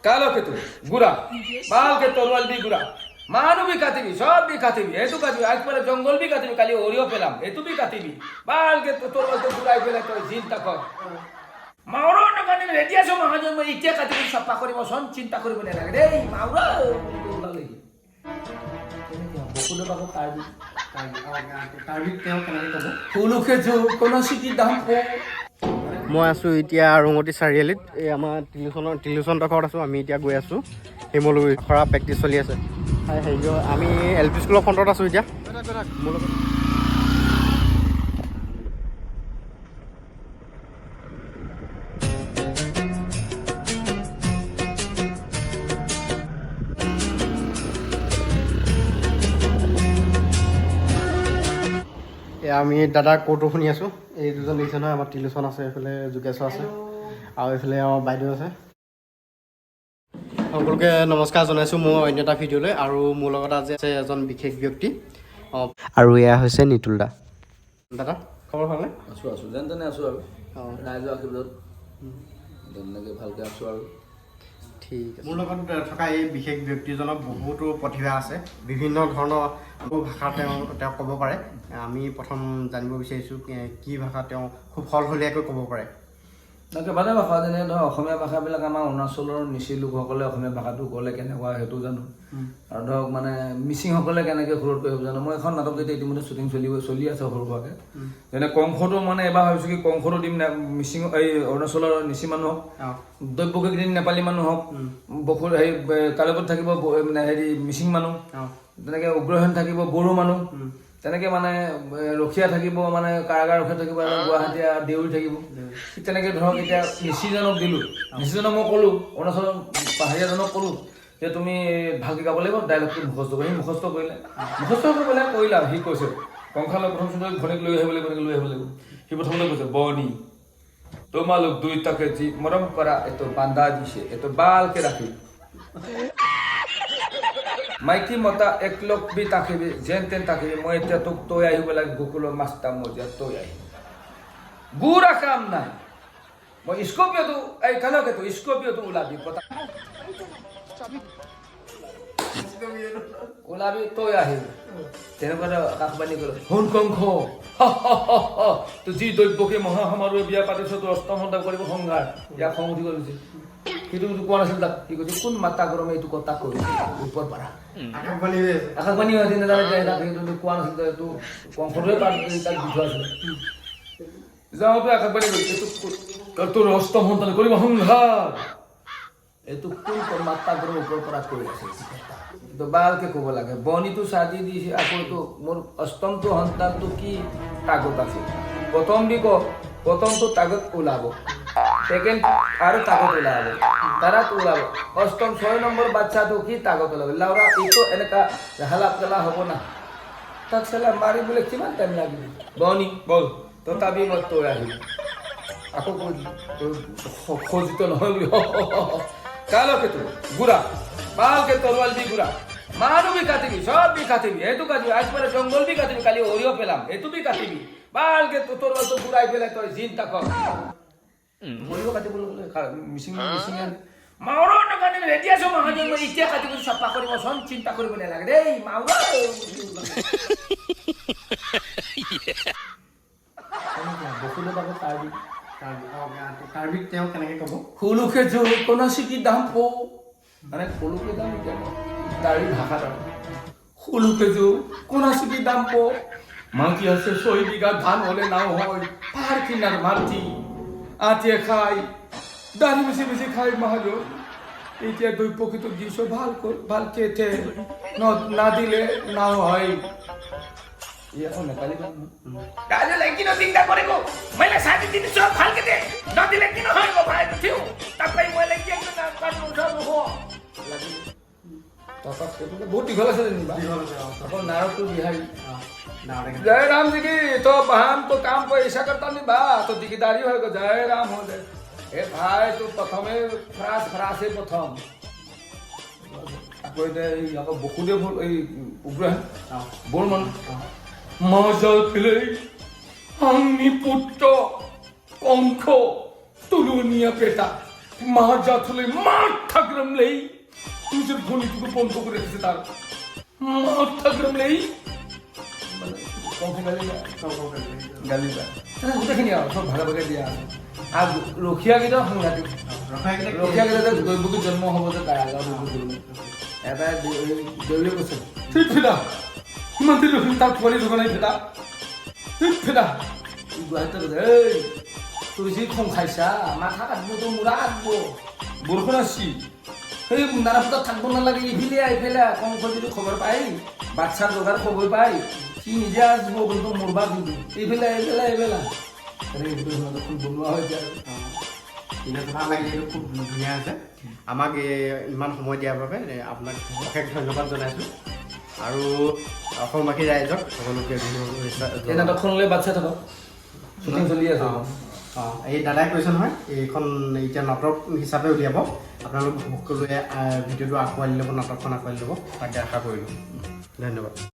কালো কেতু গুড়া বালকে তরোয়াল বি গুড়া মানু বি কাটিবি সব বি কাটিবি এতু কাটিবি আজ পরে জঙ্গল বি কাটিবি কালি ওরিও পেলাম এতু বি কাটিবি বালকে তরোয়াল তো গুড়াই পেলে তো চিন্তা কর মাউরো নকানে রেডি আছো মহাজন মই ইতিয়া কাটিবি সাফা করিব সন চিন্তা করিব না লাগে দেই মাউরো ওলালে বকুলে বাবু কাটি কাৰ্বি তেওঁ কেনেকৈ ক'ব ফুলুকে জো কোন সিটি দাম পো মই আছোঁ এতিয়া ৰঙতি চাৰিআলিত এই আমাৰ টিলিউচন ঘৰত আছোঁ আমি এতিয়া গৈ আছোঁ শিমলুগুৰি খৰা প্ৰেক্টিচ চলি আছে হেৰি আমি এল পি স্কুলৰ ফ্ৰণ্টত আছোঁ এতিয়া মোৰ লগত আমি দাদাৰ ক'টো শুনি আছোঁ এই দুজন দেখিছে নহয় আমাৰ টিলিউচন আছে এইফালে যোগেশ্বৰ আছে আৰু এইফালে আমাৰ বাইদেউ আছে সকলোকে নমস্কাৰ জনাইছোঁ মোৰ অন্য এটা ভিডিঅ'লৈ আৰু মোৰ লগত আজি আছে এজন বিশেষ ব্যক্তি আৰু এয়া হৈছে নিতুল দা দাদা খবৰ ভালনে আছো আছো যেন তেনে আছো আৰু ৰাইজৰ আশীৰ্বাদত যেনেকৈ ভালকৈ আছো আৰু ঠিক আছে মোৰ লগত থকা এই বিশেষ ব্যক্তিজনৰ বহুতো প্ৰতিভা আছে বিভিন্ন ধৰণৰ ভাষা তেওঁ ক'ব পাৰে আমি প্ৰথম জানিব বিচাৰিছোঁ কি ভাষা তেওঁ খুব সলসলীয়াকৈ ক'ব পাৰে কেইবাটা ভাষা যেনে ধৰক অসমীয়া ভাষাবিলাক আমাৰ অৰুণাচলৰ নিচি লোকসকলে অসমীয়া ভাষাটো ক'লে কেনেকুৱা সেইটো জানো আৰু ধৰক মানে মিচিংসকলে কেনেকৈ সুৰত কৰিব জানো মই এখন নাটক যেতিয়া ইতিমধ্যে শ্বুটিং চলি আছে সৰু সুৰাকৈ যেনে কংসটো মানে এবাৰ ভাবিছোঁ কি কংসটো দিম মিচিং এই অৰুণাচলৰ নিচি মানুহক দৈব্যকে দিম নেপালী মানুহক বসুৰ হেৰি কালকত থাকিব মানে হেৰি মিচিং মানুহ তেনেকৈ উগ্ৰসেন থাকিব বড়ো মানুহ তেনেকৈ মানে ৰখীয়া থাকিব মানে কাৰাগাৰ ৰখীয়া থাকিব আৰু গুৱাহাটী দেউৰী থাকিব ঠিক তেনেকৈ ধৰক এতিয়া নিচিজনক দিলোঁ নিচিজনক মই ক'লোঁ অৰুণাচলৰ পাহাৰীয়াজনক ক'লোঁ যে তুমি ভালকৈ গাব লাগিব ডাইলগটো মুখস্থ কৰি মুখস্থ কৰিলে মুখস্থ কৰিবলৈ কৰিলা সি কৈছে কংসালৈ প্ৰথম চুন্দৰী ঘনীক লৈ আহিব লাগিব সি প্ৰথমলৈ কৈছে বনি তোমালোক দুইটাকে যি মৰম কৰা এইটো বান্ধা দিছে এইটো বালকে ৰাখি মাইকী মতা একলগ বি তাকিবি যেন তেন তাকিবি মই এতিয়া তোক তৈ আহিব লাগে গোকুলৰ মাষ্টাৰ মজিয়াত তৈ আহিব গুড়া কাম নাই মই স্কৰ্পিঅ'টো এই কালকেতো স্কৰ্পিঅ'টো ওলাবি কথা ওলাবি তৈ আহিব তেনেকুৱা আকাশবাণী কৰিলে শুন কংস তো যি দৈব্যকে মহাসমাৰোহে বিয়া পাতিছ তোৰ অষ্টম সন্তান কৰিব সংঘাত ইয়াক খং উঠি কৰিছে সেইটো কোৱা নাছিল তাক কি কৈছে কোন মাতা গৰমে এইটো কথা কৰিছে ওপৰ পৰা আকাশবাণী হৈ আছিল নাজানে সেইটো কোৱা নাছিল এইটো কংসটোৱে তাক দি থোৱা আছিলে যাওঁতে আকাশবাণী কৰিছে এইটো তোৰ অষ্টম সন্তান কৰিব সংঘাত এইটো কোন মাতা গৰম ওপৰ পৰা কৰি আছে তো বালকে ক'ব লাগে বনিটো চাদি দিছে আকৌ এইটো মোৰ অষ্টমটো সন্তানটো কি তাগত আছে প্ৰথমটো তাগত ওলাব সেকেন্ড আৰু তাগত ওলাব তাৰাত ওলাব অষ্টম 6 নম্বৰ বাচ্চাটো কি তাগত ওলাব লাউৰা এইটো এনেকা হালা পেলা হ'ব না তাক চালা মাৰিবলৈ কিমান টাইম লাগিব বনি বল তথাপি মই তৈ আহিম আকৌ খোজিত নহয় বুলি কালকেতু গুড়া বালকে তরোয়াল বি গুড়া মানু বি কাটিবি সব বি কাটিবি এতু কাটিবি আজ পরে জঙ্গল বি কাটিবি কালি ওরিও পেলাম এতু বি কাটিবি বালকে তরোয়াল তো গুড়াই পেলে তো চিন্তা কর মরিও কাটিব মিচিং মাউরো নকানে রেডি আছো মহাজন মই ইতিয়া কাটিব সাফা করিব সন চিন্তা করিব না লাগে দেই মাউরো বকুলে বাবু কাৰ্বি তেওঁ কেনেকৈ ক'ব ফুলুকে জো কোন সিটি দাম পো মানে ফুলুকে দাম দাড়ি ভাষাত ফুলুকে জো কোন সিটি দাম পো মাটি আছে 6 বিঘা ধান হলে নাও হয় পাহাড় কিনার মাটি আটিয়ে খাই দাড়ি বেশি খাই মহাজন এতিয়া দুই প্রকৃত দিছ ভাল কেটে না দিলে নাও হয় এখন নেপালী কাজে লাগি ন চিন্তা করিব মইলে সাথে দিন সব ফালকে দে না দিলে কি ন হয় গো ভাই থিও তাকলাই মইলে কি একদম না কাটু সব হো তাপা সেটো বহুত দীঘল আছে নিবা এখন নাৰকটো বিহাৰী जय राम जी की तो हम तो काम को ऐसा करता नहीं बा तो दिगदारी हो गो जय राम हो जाए ए भाई तू प्रथमे फ्रास है प्रथम कोई दे याको बकुदे बोल এই উগ্রহন বল মান মজল পিলে আমি পুত্র কংখ তুলুনিয়া পেটা মাহাজাথলে মাঠ থাকলাম নেই নিজের ঘনিটুকু বন্ধ করে রেখেছে তার মাঠ থাকলাম নেই মানে কখন গালি যায় গোটেইখিনি আৰু চব ভাগে ভাগে দিয়া আছে আৰু ৰখীয়াকেইটাও সাংঘাতিক ৰখীয়াকেইটা যে দৈৱকী জন্ম হ'ব যে তাই এটা দেউৰীয়ে কৈছে ঠিক ফিটা ইমান দিন ৰখি তাৰ পোৱালি থকা নাই ফিটা ঠিক ফিটা গুৱাহাটীত কৈছে এই তোৰ যি খং খাইছা মাথা কাটব তো মূৰা কাটব বৰষুণ আসছি সেই নাৰাপোতাত থাকিব নালাগে ইফালে কংস যদি খবৰ পাই বাচ্চাৰ যোগাৰ খবৰ পাই সি নিজে আসব কিন্তু মৰবা কিন্তু এইফালে বনোৱা হৈ যায় ভাল লাগিলে এইটো খুব ধুনীয়া আছে আমাক ইমান সময় দিয়াৰ বাবে আপোনাক অশেষ ধন্যবাদ জনাইছোঁ আৰু অসমবাসী ৰাইজক সকলোকে এই নাটকখনলৈ বাচ্চা থাকক শ্বুটিং চলি আছে এই দাদাই কৈছে নহয় এইখন এতিয়া নাটক হিচাপে উলিয়াব আপোনালোক সকলোৱে ভিডিঅ'টো আঁকোৱালি ল'ব নাটকখন আঁকোৱালি ল'ব তাকে আশা কৰিলোঁ ধন্যবাদ